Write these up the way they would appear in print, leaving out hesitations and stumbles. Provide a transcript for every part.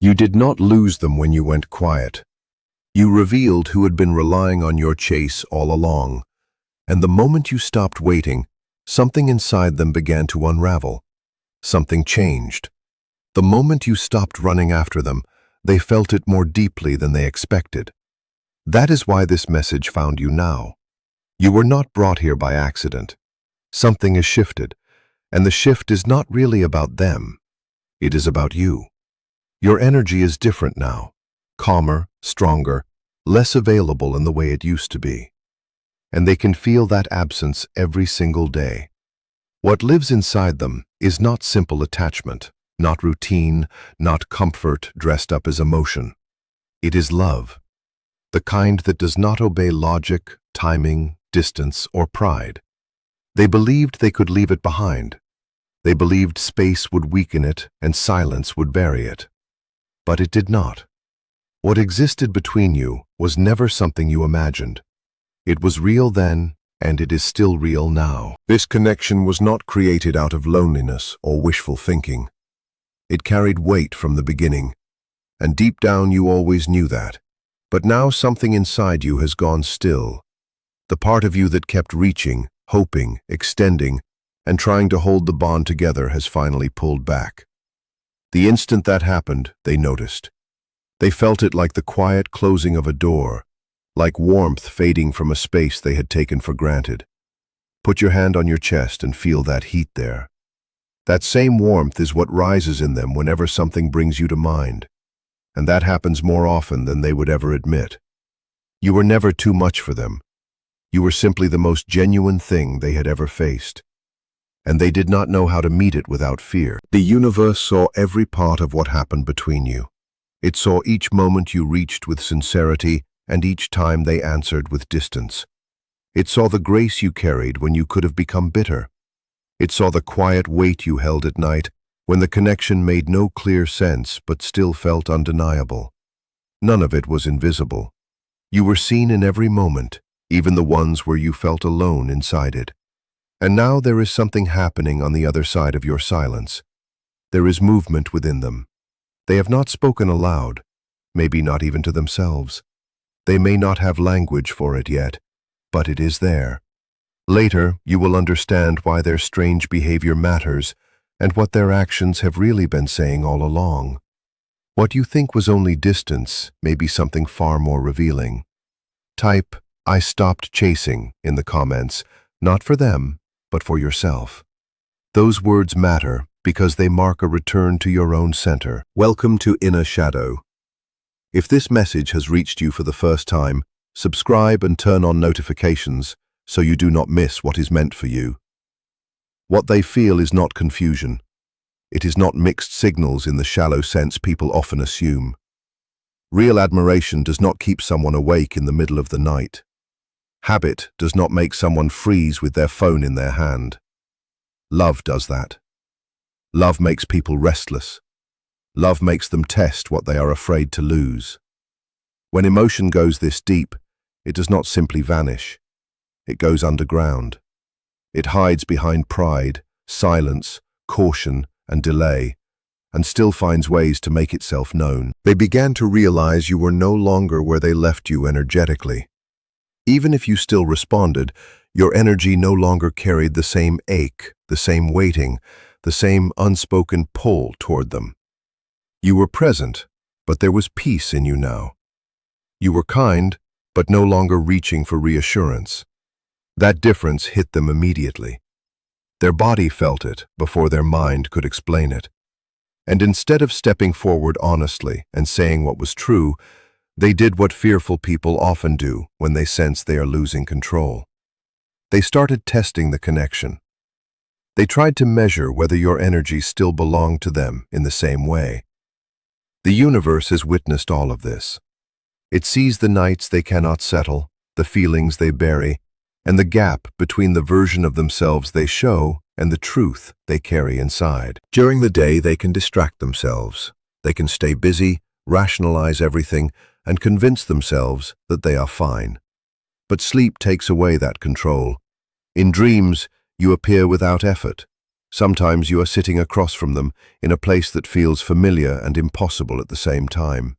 You did not lose them when you went quiet. You revealed who had been relying on your chase all along. And the moment you stopped waiting, something inside them began to unravel. Something changed. The moment you stopped running after them, they felt it more deeply than they expected. That is why this message found you now. You were not brought here by accident. Something has shifted, and the shift is not really about them. It is about you. Your energy is different now, calmer, stronger, less available in the way it used to be. And they can feel that absence every single day. What lives inside them is not simple attachment, not routine, not comfort dressed up as emotion. It is love, the kind that does not obey logic, timing, distance, or pride. They believed they could leave it behind. They believed space would weaken it and silence would bury it. But it did not. What existed between you was never something you imagined. It was real then, and it is still real now. This connection was not created out of loneliness or wishful thinking. It carried weight from the beginning, and deep down you always knew that. But now something inside you has gone still. The part of you that kept reaching, hoping, extending, and trying to hold the bond together has finally pulled back. The instant that happened, they noticed. They felt it like the quiet closing of a door, like warmth fading from a space they had taken for granted. Put your hand on your chest and feel that heat there. That same warmth is what rises in them whenever something brings you to mind, and that happens more often than they would ever admit. You were never too much for them. You were simply the most genuine thing they had ever faced. And they did not know how to meet it without fear. The universe saw every part of what happened between you. It saw each moment you reached with sincerity and each time they answered with distance. It saw the grace you carried when you could have become bitter. It saw the quiet weight you held at night when the connection made no clear sense but still felt undeniable. None of it was invisible. You were seen in every moment, even the ones where you felt alone inside it. And now there is something happening on the other side of your silence. There is movement within them. They have not spoken aloud, maybe not even to themselves. They may not have language for it yet, but it is there. Later, you will understand why their strange behavior matters and what their actions have really been saying all along. What you think was only distance may be something far more revealing. Type, "I stopped chasing" in the comments, not for them, but for yourself. Those words matter because they mark a return to your own center. Welcome to Inner Shadow. If this message has reached you for the first time, subscribe and turn on notifications so you do not miss what is meant for you. What they feel is not confusion. It is not mixed signals in the shallow sense people often assume. Real admiration does not keep someone awake in the middle of the night. Habit does not make someone freeze with their phone in their hand. Love does that. Love makes people restless. Love makes them test what they are afraid to lose. When emotion goes this deep, it does not simply vanish. It goes underground. It hides behind pride, silence, caution, and delay, and still finds ways to make itself known. They began to realize you were no longer where they left you energetically. Even if you still responded, your energy no longer carried the same ache, the same waiting, the same unspoken pull toward them. You were present, but there was peace in you now. You were kind, but no longer reaching for reassurance. That difference hit them immediately. Their body felt it before their mind could explain it. And instead of stepping forward honestly and saying what was true, they did what fearful people often do when they sense they are losing control. They started testing the connection. They tried to measure whether your energy still belonged to them in the same way. The universe has witnessed all of this. It sees the nights they cannot settle, the feelings they bury, and the gap between the version of themselves they show and the truth they carry inside. During the day, they can distract themselves. They can stay busy, rationalize everything, and convince themselves that they are fine. But sleep takes away that control. In dreams, you appear without effort, Sometimes you are sitting across from them in a place that feels familiar and impossible at the same time.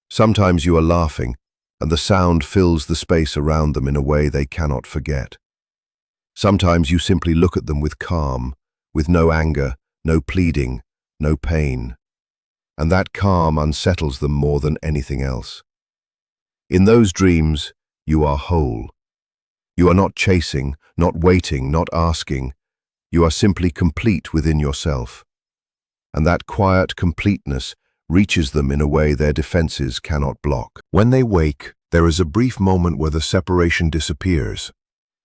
Sometimes you are laughing, and the sound fills the space around them in a way they cannot forget. Sometimes you simply look at them with calm, with no anger, no pleading, no pain. And that calm unsettles them more than anything else. In those dreams, you are whole. You are not chasing, not waiting, not asking. You are simply complete within yourself. And that quiet completeness reaches them in a way their defenses cannot block. When they wake, there is a brief moment where the separation disappears.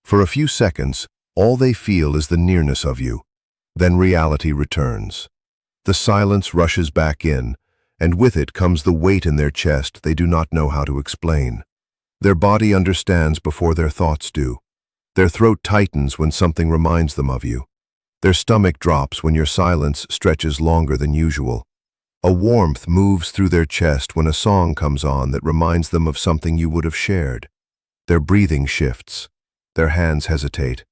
For a few seconds, all they feel is the nearness of you. Then reality returns. The silence rushes back in, and with it comes the weight in their chest they do not know how to explain. Their body understands before their thoughts do. Their throat tightens when something reminds them of you. Their stomach drops when your silence stretches longer than usual. A warmth moves through their chest when a song comes on that reminds them of something you would have shared. Their breathing shifts. Their hands hesitate.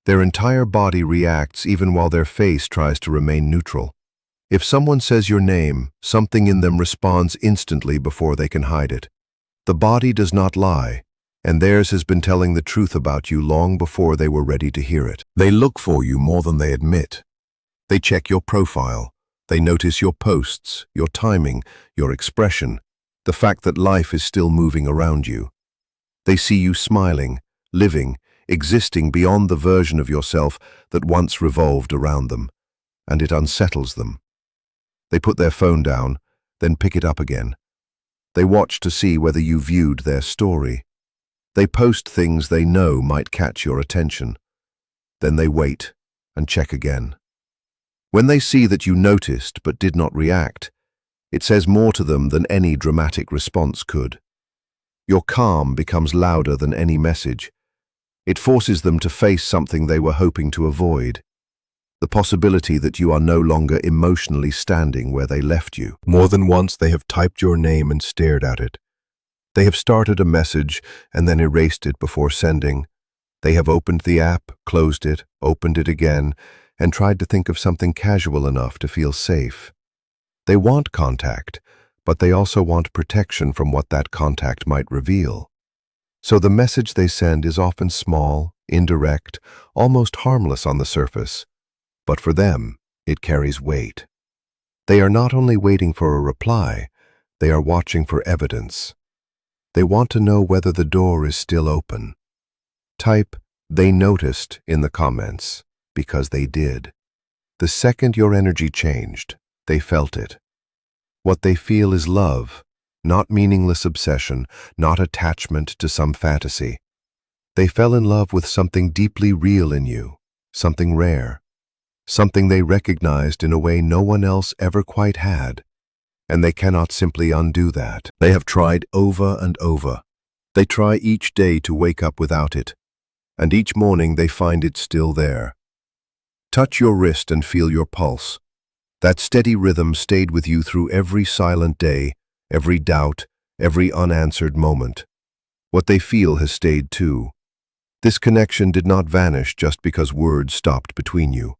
Their entire body reacts even while their face tries to remain neutral. If someone says your name, something in them responds instantly before they can hide it. The body does not lie, and theirs has been telling the truth about you long before they were ready to hear it. They look for you more than they admit. They check your profile. They notice your posts, your timing, your expression, the fact that life is still moving around you. They see you smiling, living, existing beyond the version of yourself that once revolved around them, and it unsettles them. They put their phone down, then pick it up again. They watch to see whether you viewed their story. They post things they know might catch your attention. Then they wait and check again. When they see that you noticed but did not react, it says more to them than any dramatic response could. Your calm becomes louder than any message. It forces them to face something they were hoping to avoid. The possibility that you are no longer emotionally standing where they left you. More than once they have typed your name and stared at it. They have started a message and then erased it before sending. They have opened the app, closed it, opened it again, and tried to think of something casual enough to feel safe. They want contact, but they also want protection from what that contact might reveal. So the message they send is often small, indirect, almost harmless on the surface. But for them, it carries weight. They are not only waiting for a reply, they are watching for evidence. They want to know whether the door is still open. Type, "They noticed" in the comments, because they did. The second your energy changed, they felt it. What they feel is love, not meaningless obsession, not attachment to some fantasy. They fell in love with something deeply real in you, something rare. Something they recognized in a way no one else ever quite had, and they cannot simply undo that. They have tried over and over. They try each day to wake up without it, and each morning they find it still there. Touch your wrist and feel your pulse. That steady rhythm stayed with you through every silent day, every doubt, every unanswered moment. What they feel has stayed too. This connection did not vanish just because words stopped between you.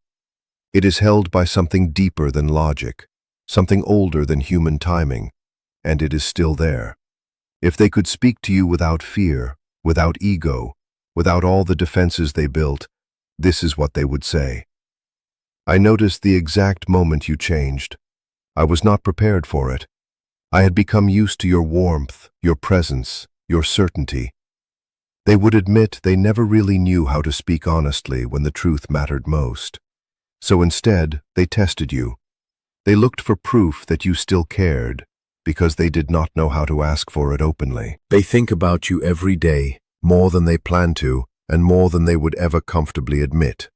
It is held by something deeper than logic, something older than human timing, and it is still there. If they could speak to you without fear, without ego, without all the defenses they built, this is what they would say. I noticed the exact moment you changed. I was not prepared for it. I had become used to your warmth, your presence, your certainty. They would admit they never really knew how to speak honestly when the truth mattered most. So instead, they tested you. They looked for proof that you still cared, because they did not know how to ask for it openly. They think about you every day, more than they plan to, and more than they would ever comfortably admit.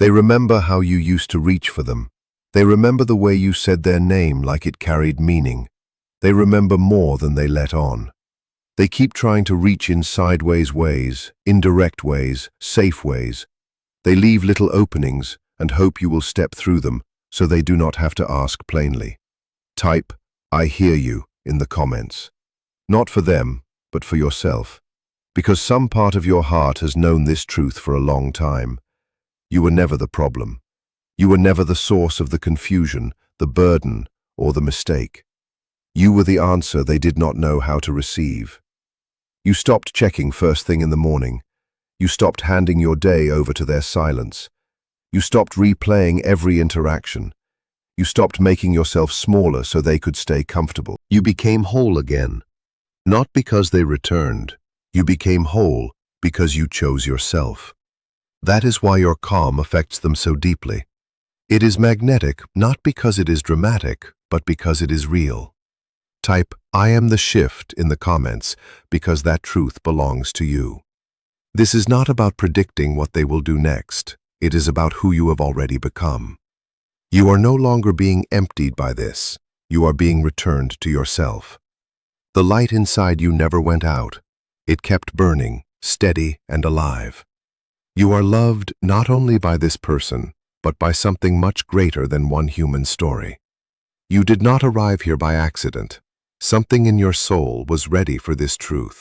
They remember how you used to reach for them. They remember the way you said their name like it carried meaning. They remember more than they let on. They keep trying to reach in sideways ways, indirect ways, safe ways. They leave little openings and hope you will step through them so they do not have to ask plainly. Type, "I hear you" in the comments. Not for them, but for yourself. Because some part of your heart has known this truth for a long time. You were never the problem. You were never the source of the confusion, the burden, or the mistake. You were the answer they did not know how to receive. You stopped checking first thing in the morning. You stopped handing your day over to their silence. You stopped replaying every interaction. You stopped making yourself smaller so they could stay comfortable. You became whole again. Not because they returned. You became whole because you chose yourself. That is why your calm affects them so deeply. It is magnetic not because it is dramatic, but because it is real. Type, "I am the shift" in the comments because that truth belongs to you. This is not about predicting what they will do next. It is about who you have already become. You are no longer being emptied by this. You are being returned to yourself. The light inside you never went out. It kept burning, steady and alive. You are loved not only by this person, but by something much greater than one human story. You did not arrive here by accident. Something in your soul was ready for this truth.